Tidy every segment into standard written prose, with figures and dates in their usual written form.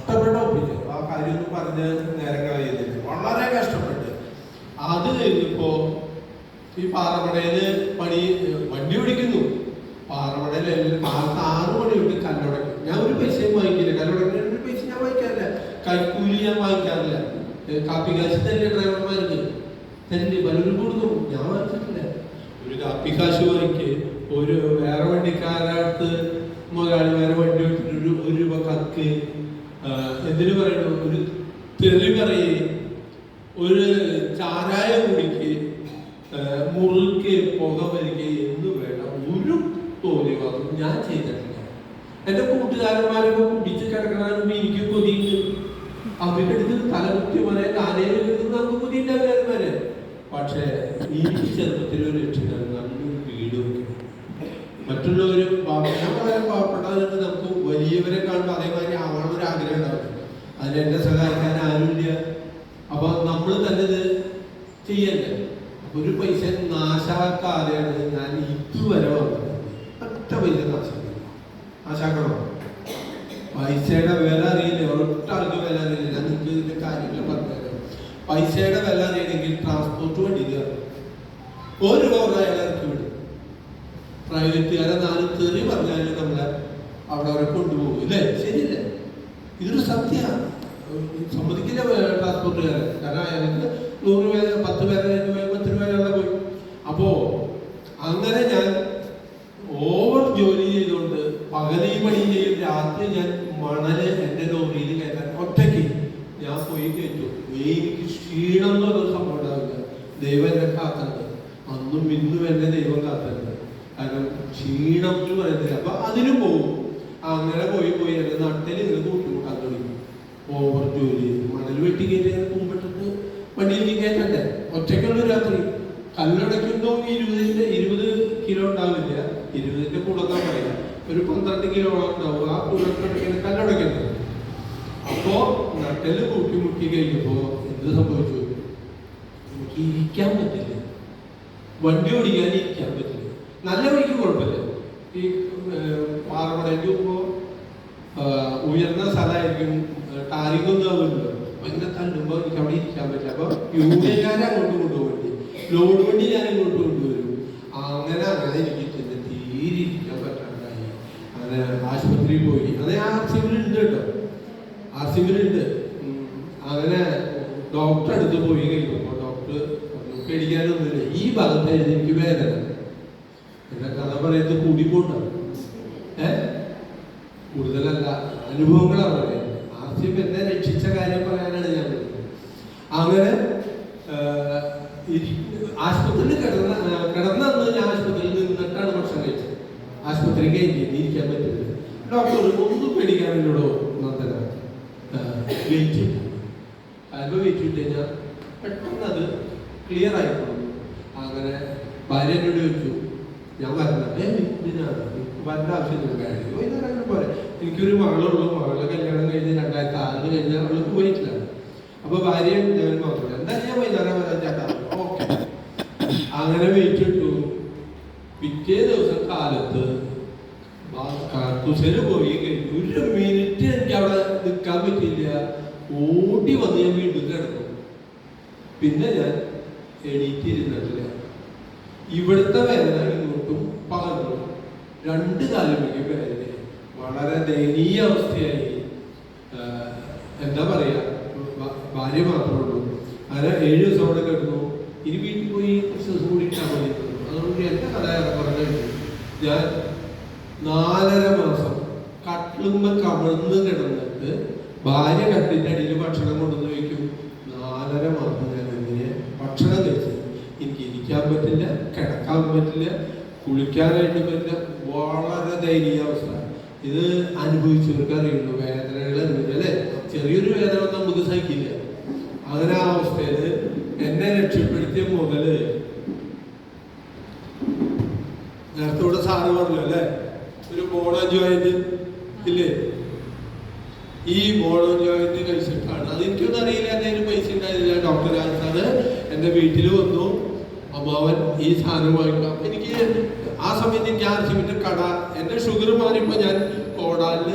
കഷ്ടപ്പെട്ട ഒപ്പിച്ചു. ആ കാര്യമൊന്നും പറഞ്ഞ് നേരം കളയുന്നില്ല. വളരെ കഷ്ടപ്പെട്ട് അത് കഴിഞ്ഞപ്പോ ഈ പാറമടയില് വണ്ടി ഓടിക്കുന്നു. പാറമടയിൽ കാലത്ത് 6 മണി തൊട്ട് കല്ലുടക്കും. ഞാൻ ഒരു പൈസയും വാങ്ങിക്കില്ല. കല്ലുടക്കുന്ന ഒരു പൈസ ഞാൻ വാങ്ങിക്കാറില്ല. കൈക്കൂലി ഞാൻ വാങ്ങിക്കാറില്ല. കാപ്പി കാശ് തന്നെ ഡ്രൈവർമാർക്ക് തന്നെ പലരും കൊടുക്കും. ഞാൻ വാങ്ങിച്ചിട്ടില്ല. ഒരു കാപ്പി കാശ് വാങ്ങിക്ക് ഒരു വേറെ വണ്ടിക്കാരടുത്ത് മുതലാളിമാരെ വണ്ടി വെച്ചിട്ട് 1 രൂപ കക്ക് എന്തിനു പറയണു, ഒരു തെറി പറയേ, ഒരു ചാരായ കുടിക്ക്, മുറുക്ക്, പുക വലിക്ക് എന്ന് വേണ്ട ഒരു തോന്നിവാദം ഞാൻ ചെയ്തിട്ടില്ല. എൻ്റെ കൂട്ടുകാരന്മാരൊക്കെ കുടിച്ച് കിടക്കണമെന്ന് എനിക്ക് കൊതിയുണ്ട്. അവരുടെ അടുത്ത് തലകുത്തി പറയാൻ ആനയിൽ നമുക്ക് കൊതിയുണ്ടാവില്ലായിരുന്നവരെ. പക്ഷേ എനിക്ക് ചെറുപ്പത്തിൽ ഒരു രക്ഷിക്കാൻ നല്ലൊരു വീട് വെക്കണം. മറ്റുള്ളവരും ഞാൻ പറയാൻ പാവപ്പെട്ടവർക്ക് നമുക്ക് വലിയവരെ കാണുമ്പോൾ അതേമാതിരി ആവാനൊരു ആഗ്രഹം ഉണ്ടാവില്ല. അതിനെന്നെ സഹായിക്കാൻ ആരുമില്ല. അപ്പൊ നമ്മൾ തന്നെ ഇത് ചെയ്യണ്ടേ. അപ്പൊ ഒരു പൈസ നാശാക്കാതെയാണ് ഞാൻ ഇതുവരെ വന്നത്. ഒറ്റ പൈസ നാശാക്കണോ? പൈസയുടെ വില അറിയില്ല. ഒരൊറ്റ ആൾക്ക് വില അറിയില്ല. ഞാൻ നിങ്ങൾക്ക് ഇതിന്റെ കാര്യങ്ങൾ പറഞ്ഞുതരാം. പൈസയുടെ വില അറിയണമെങ്കിൽ ട്രാൻസ്പോർട്ട് വണ്ടി കയറും. 1 രൂപ അയാൾ ഇറക്കി വിടും. പ്രൈവറ്റുകാരെ 4 തെറി പറഞ്ഞാലും നമ്മളെ അവിടെ വരെ കൊണ്ടുപോകും. ഇല്ലേ? ശരിയല്ലേ? ഇതൊരു സത്യമാണ്. സമ്മതിക്കില്ല ട്രാൻസ്പോർട്ടുകാരെ. കാരണം അയാൾക്ക് 100 പേരെ 10 പേരെ 10 രൂപ പോയി. അപ്പോ അങ്ങനെ ഞാൻ ഓവർ ജോലി ചെയ്തുകൊണ്ട് പകലീ പണി ചെയ്യും, രാത്രി ഞാൻ മണല് എൻ്റെ ലോറിയിൽ കയറ്റാൻ ഒറ്റയ്ക്ക് ഞാൻ പോയി കയറ്റും. എനിക്ക് ക്ഷീണം എന്ന് പറഞ്ഞ സംഭവം ഉണ്ടാവില്ല. ദൈവം എന്നെ കാത്തുണ്ട്. അന്നും ഇന്നും എന്നെ ദൈവം കാത്തുണ്ട്. കാരണം ക്ഷീണം എന്ന് പറയുന്നില്ല. അപ്പൊ അതിന് പോകും. അങ്ങനെ പോയി എൻ്റെ നാട്ടിൽ ഇങ്ങനെ കൂട്ടിമുട്ടാൻ തുടങ്ങി. ഓവർ ജോലി ചെയ്തു മണൽ വെട്ടി കയറ്റി കുമ്പിട്ടിട്ട് വണ്ടിയിൽ കയറ്റണ്ടേ. ഒറ്റയ്ക്കുള്ള രാത്രി കല്ലടയ്ക്കുമ്പോൾ 20 കിലോ ഉണ്ടാവില്ല. 20ന്റെ കൂടൊക്കെ പറയാം. ഒരു 12 കിലോളം ഉണ്ടാവും. ആ കൂടൊക്കെ കല്ലടയ്ക്കുന്നത്. അപ്പോ നട്ടല് കൂട്ടിമുട്ടി കഴിഞ്ഞപ്പോ എന്ത് സംഭവിച്ചു? എനിക്ക് ഇരിക്കാൻ പറ്റില്ല. വണ്ടി ഓടിക്കാൻ ഇരിക്കാൻ പറ്റില്ല. നല്ല വഴിക്ക് കുഴപ്പമില്ല. ഈ പാറമടയ്ക്ക് പോകുമ്പോ ഉയർന്ന സ്ഥലമായിരിക്കും. ടാരിക്കൊന്നും ആവുമല്ലോ. അങ്ങനെ തല്ലുമ്പോ എനിക്ക് അവിടെ ഇരിക്കാൻ പറ്റില്ല. അപ്പൊ യൂണിയൻകാരെ അങ്ങോട്ട് കൊണ്ടുപോകണ്ടി, ലോഡ് വണ്ടി ഞാൻ ഇങ്ങോട്ട് കൊണ്ടുവരും. അങ്ങനെ എനിക്ക് തീരെ ഇരിക്കാൻ പറ്റാണ്ടായി. അങ്ങനെ ആശുപത്രിയിൽ പോയി. അത് ആർസിബിലുണ്ട് കേട്ടോ, ആർസിബിലുണ്ട്. അങ്ങനെ ഡോക്ടറെ അടുത്ത് പോയി കഴിയുമ്പോ ഡോക്ടർ പേടിക്കാനൊന്നുമില്ല. ഈ ഭാഗത്തായിരുന്നു എനിക്ക് വേദന. എന്റെ കഥ പറയുന്നത് കൂടിപ്പോണ്ടാണ്. കൂടുതലല്ല, അനുഭവങ്ങളാണ് പറയുന്നത്. ആർസിബ് എന്നെ രക്ഷിച്ച കാര്യം പറയാനാണ് ഞാൻ പറയുന്നത്. അങ്ങനെ ആശുപത്രിയിൽ കിടന്നു ഞാൻ ആശുപത്രിയിൽ നിന്നിട്ടാണ് ഭക്ഷണം കഴിച്ചത്. ആശുപത്രി കഴിഞ്ഞ് ഇരിക്കാൻ പറ്റില്ല. ഡോക്ടർ ഒന്നും പേടിക്കാനില്ലടോ നന്ദന, വെയിറ്റ് ചെയ്തു. അതിപ്പോൾ വെയിറ്റ് ചെയ്ത് കഴിഞ്ഞാൽ പെട്ടെന്ന് അത് ക്ലിയർ ആയിക്കോളും. അങ്ങനെ ഭാര്യ എന്നോട് ചോദിച്ചു, ഞാൻ വരണേ വരേണ്ട ആവശ്യമില്ല. കാര്യം പോലെ എനിക്കൊരു മകളുള്ളൂ. മകളുടെ കല്യാണം കഴിഞ്ഞ് 2006 കഴിഞ്ഞാൽ അവൾക്ക് പോയിട്ടില്ല. അപ്പൊ ഭാര്യ ഞാൻ മാത്രം എന്താ ഞാൻ വൈകുന്നേരം വരാൻ ചേട്ടാ, ഓക്കെ. അങ്ങനെ വെയിറ്റ് ഇട്ടു. പിറ്റേ ദിവസം കാലത്ത് കാർത്തൂസിന് പോയി കഴിഞ്ഞു. 1 മിനിറ്റ് എനിക്ക് അവിടെ നിൽക്കാൻ പറ്റിയില്ല. ഓടി വന്ന് ഞാൻ വീണ്ടും കിടന്നു. പിന്നെ ഞാൻ എണീറ്റിരുന്നിട്ടില്ല. ഇവിടുത്തെ വേദന ഇങ്ങോട്ടും പകർന്നു. 2 കാലുമേക്ക് വേദന. വളരെ ദയനീയ അവസ്ഥയായി. എന്താ പറയാ, ഭാര്യ മാത്രമേ ഉള്ളൂ. അങ്ങനെ 7 ദിവസം അവിടെ കിടന്നു. ഇനി വീട്ടിൽ പോയി കുറച്ച് ദിവസം കൂടി ഇട്ടാൽ മതി. അതുകൊണ്ട് എൻ്റെ കഥ പറഞ്ഞു. ഞാൻ 4.5 മാസം കട്ടിലുമ്പ കമിഴ്ന്ന് കിടന്നിട്ട് ഭാര്യ കട്ടിൻ്റെ അടിയിൽ ഭക്ഷണം കൊണ്ടുവന്ന് വയ്ക്കും. 4.5 മാസം ഞാൻ എങ്ങനെ ഭക്ഷണം കഴിച്ചത്. എനിക്ക് ഇരിക്കാൻ പറ്റില്ല, കിടക്കാൻ പറ്റില്ല, കുളിക്കാനായിട്ട് പറ്റില്ല. വളരെ ദയനീയ അവസ്ഥ. ഇത് അനുഭവിച്ചവർക്ക് അറിയുള്ളൂ വേദനകൾ അനുഭവിച്ചു അല്ലേ. ചെറിയൊരു വേദന നമുക്ക് സഹിക്കില്ല. അങ്ങനെ ആ അവസ്ഥയിൽ എന്നെ രക്ഷപ്പെടുത്തിയ മുതല് നേരത്തെ ഇവിടെ സാറ് പറഞ്ഞു അല്ലേ, ഒരു ബോണോ ജോയിന്റ് ഇല്ലേ, ഈ ബോണോ ജോയിന്റ് കഴിച്ചിട്ടാണ്. അതെനിക്കൊന്നും അറിയില്ല. എന്തെങ്കിലും പൈസ ഉണ്ടായില്ല. ഡോക്ടർ സാറ് എൻ്റെ വീട്ടിൽ വന്നു. അമ്മാവൻ ഈ സാധനം വാങ്ങിക്കാം. എനിക്ക് ആ സമയത്ത് എനിക്ക് ആർസിമിന്റെ കട, എൻ്റെ ഷുഗർ മാറിയപ്പോൾ ഞാൻ കോടാലിൽ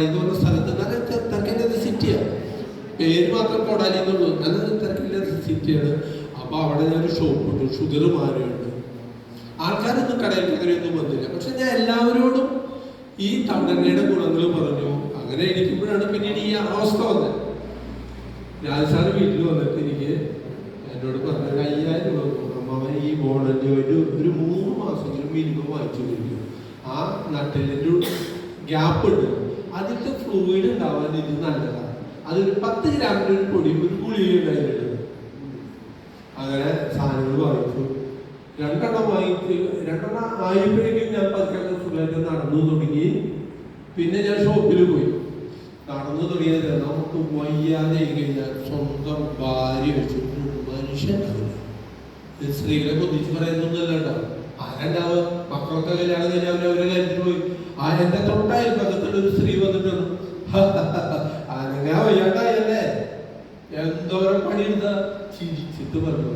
എന്ന് പറഞ്ഞ സ്ഥലത്ത് നല്ല തെക്കൻ്റെ പേര് മാത്രം കോടാലി എന്നുള്ളൂ. നല്ല തിരക്കില്ല സിറ്റിയാണ്. അപ്പൊ അവിടെ ഞാനൊരു ഷോപ്പ് ഉണ്ട്, ഷുഗർ മാറിയുണ്ട്. ആൾക്കാരൊന്നും കടയിൽ അങ്ങനെയൊന്നും വന്നില്ല. പക്ഷെ ഞാൻ എല്ലാവരോടും ഈ തണ്ടെണ്ണയുടെ ഗുണങ്ങൾ പറഞ്ഞു. അങ്ങനെ ഇരിക്കുമ്പോഴാണ് പിന്നീട് ഈ അവസ്ഥ വന്നത്. രാജസ്ഥാൻ വീട്ടിൽ വന്നിട്ട് എനിക്ക് എന്നോട് പറഞ്ഞ 5000 രൂപ അമ്മാവൻ ഈ ബോണറ്റ് ഒരു 3 മാസമെങ്കിലും മിനിമം വാങ്ങിച്ചു കഴിക്കും. ആ നട്ടിലിൻ്റെ ഗ്യാപ്പ് ഉണ്ട്, അതിൻ്റെ ഫ്ലൂയിഡ് ഉണ്ടാവാൻ ഇത് നല്ലതാണ്. അതൊരു 10 ഗ്രാമിൻ്റെ ഒരു പൊടി ഒരു ഗുളിക ഉണ്ടായിട്ടുണ്ട്. അങ്ങനെ സാധനങ്ങൾ വാങ്ങിച്ചു. 2 വാങ്ങിച്ച് 2 ആയപ്പോഴേക്കും ഞാൻ പതുക്കെ സുഖമായിട്ട് നടന്നു തുടങ്ങി. പിന്നെ ഞാൻ ഷോപ്പിൽ പോയി. നടന്നു തുടങ്ങിയത് നമുക്ക് വയ്യാതെ കഴിഞ്ഞാൽ സ്വന്തം ഭാര്യ വെച്ചിട്ട് മനുഷ്യണ്ടാവില്ല. സ്ത്രീകളെ പൊതിച്ച് പറയുന്നൊന്നുമല്ല ഉണ്ടാവും. ആരുണ്ടാവുക? മക്കളൊക്കെ കല്യാണം കഴിഞ്ഞാൽ അവരെ കാര്യത്തിൽ പോയി. എന്റെ തൊട്ടായി പക്കത്തിലൊരു സ്ത്രീ വന്നിട്ട് അങ്ങനെ വയ്യാണ്ടായല്ലേ, എന്തോരം പണിയെടുത്ത ചിരിച്ചിട്ട് പറഞ്ഞു.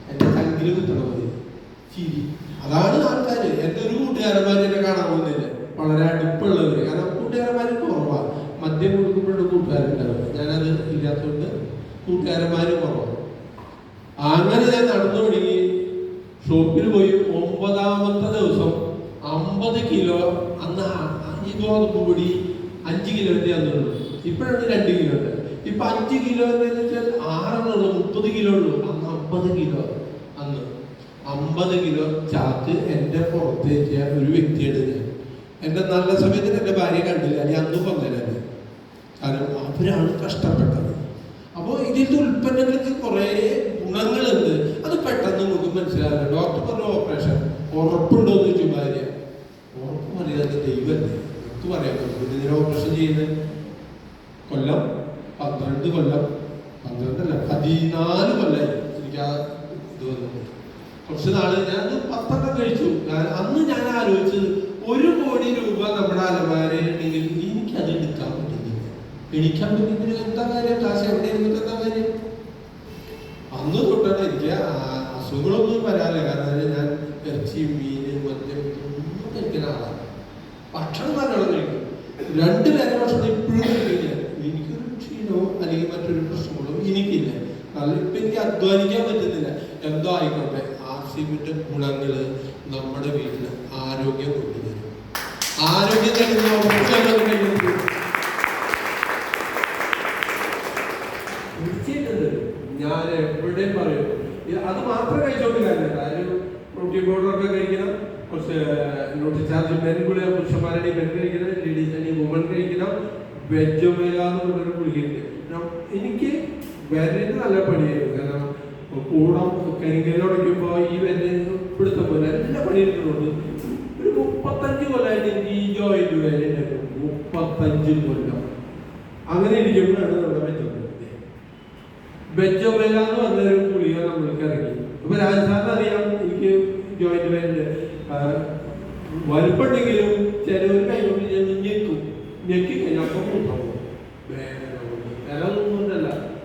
എന്റെ കങ്കില് കുത്തണം മതി ചിരി. അതാണ് ആൾക്കാർ. എന്റെ ഒരു കൂട്ടുകാരന്മാർ എന്നെ കാണാൻ പോകുന്നില്ല, വളരെ അടുപ്പുള്ളവര്. കാരണം കൂട്ടുകാരന്മാര് കുറവാണ്. മദ്യം കൊടുക്കുമ്പോഴും കൂട്ടുകാരുണ്ടാവുക. ഞാനത് ഇല്ലാത്തതുകൊണ്ട് കൂട്ടുകാരന്മാര് കുറവാണ്. അങ്ങനെ ഞാൻ നടന്നു തുടങ്ങി. ഷോപ്പിൽ പോയി 9ാമത്തെ ദിവസം 50 കിലോ. അന്ന് ഈ ഗോതമ്പ് പൊടി 5 കിലോന്റെ അന്നുള്ളൂ. ഇപ്പോഴാണ് 2 കിലോ ഉണ്ട്. ഇപ്പൊ 5 കിലോ എന്ന് വെച്ചാൽ 6 30 കിലോ ഉള്ളൂ. അന്ന് 50 കിലോ. അന്ന് 50 കിലോ ചാക്ക് എന്റെ പുറത്തേക്ക് ഒരു വ്യക്തിയുടെ ഞാൻ. എന്റെ നല്ല സമയത്തിന് എന്റെ ഭാര്യ കണ്ടില്ല, ഞാൻ അന്ന് കൊന്നേനെ. കാരണം അവരാണ് കഷ്ടപ്പെട്ടത്. അപ്പോൾ ഇതിന്റെ ഉൽപ്പന്നങ്ങൾക്ക് കുറെ ഗുണങ്ങളുണ്ട്. അത് പെട്ടെന്ന് നമുക്ക് മനസ്സിലാവില്ല. ഡോക്ടർ പറഞ്ഞ ഓപ്പറേഷൻ ഉറപ്പുണ്ടോ എന്ന് ചോദിച്ചു ഭാര്യ. ഉറപ്പ് പറയാതെ ദൈവല്ലേ നമുക്ക് പറയാൻ പറ്റും. ഇതിന് ഓപ്പറേഷൻ ചെയ്യുന്നത് കൊല്ലം 12 കൊല്ലം 12 അല്ല 14 കൊല്ലായി എനിക്ക് ആ ഇത് വന്നത്. കുറച്ച് നാള് ഞാൻ 10 കഴിച്ചു. അന്ന് ഞാൻ ആലോചിച്ചത് 1 കോടി രൂപ നമ്മുടെ അലമാരയിലുണ്ടെങ്കിൽ എനിക്കത് എടുക്കാൻ പറ്റുന്നില്ല. എണിക്കാൻ പറ്റുന്നതിന് എന്താ കാര്യം? കാശ് എവിടെ ഇരുന്നിട്ട് എന്താ കാര്യം? അന്ന് തൊട്ടാണ് എനിക്ക് അസുഖങ്ങളൊന്നും വരാറില്ല. കാരണം ഞാൻ ഇറച്ചി, മീന്, മദ്യം ഒന്നും കഴിക്കുന്ന ആളാണ്. ഭക്ഷണം നല്ലോണം കഴിക്കും. 2 നേരം ഭക്ഷണം ഇപ്പോഴും കഴിക്കില്ല. എനിക്കൊരു ക്ഷീണമോ അല്ലെങ്കിൽ മറ്റൊരു പ്രശ്നങ്ങളോ എനിക്കില്ല. കാരണം ഇപ്പം എനിക്ക് അധ്വാനിക്കാൻ പറ്റുന്നില്ല. എന്തോ ആയിക്കോട്ടെ, ആർസിബിന്റെ ഗുണങ്ങൾ നമ്മുടെ വീട്ടിൽ ആരോഗ്യം കൊണ്ടുവരും. ആരോഗ്യം തീർച്ചയായിട്ടും ഞാൻ എവിടെയും പറയും. അത് മാത്രം കഴിച്ചോണ്ട് കാര്യമില്ല. കാര്യം പ്രോട്ടീൻ പൗഡറൊക്കെ കഴിക്കണം, കുറച്ച് ന്യൂട്രിചാർജ് മെൻ ഗുളിക പുരുഷന്മാരുടെ മെൻ കഴിക്കണം, ലേഡീസ് ആണെങ്കിൽ വുമൺ കഴിക്കണം. വെജ് ഒമേഗ എന്ന് പറഞ്ഞൊരു ഗുളികയുണ്ട്. എനിക്ക് വിരലിന് നല്ല പണിയായിരുന്നു. കാരണം കൂടം കരിങ്കല്ലുടയ്ക്കുമ്പോൾ ഈ വിരലിന് പിടുത്തം പോലെ എല്ലാ പണിയെടുക്കുന്നുണ്ട്. ഒരു 35 കൊല്ലമായിട്ട് എനിക്ക് ഈ ജോയിന്റ് വേദനയുണ്ടായിരുന്നു. 35 കൊല്ലം. അങ്ങനെ ഇരിക്കുമ്പോഴാണ് നമ്മുടെ വെജ് ഒമേഗ എന്ന് പറഞ്ഞൊരു ഗുളിക നമ്മൾക്ക് ഇറങ്ങി. അപ്പൊ രാജസ്ഥാനിൽ അറിയാം എനിക്ക് ജോയിന്റ് വേദന വലുപ്പുണ്ടെങ്കിലും ചിലവർ കൈകൊണ്ട് ഞെക്കും. ഞെക്കി കഴിഞ്ഞപ്പോൾ വേദന കൊണ്ട് വേറെ ഒന്നും കൊണ്ടല്ല.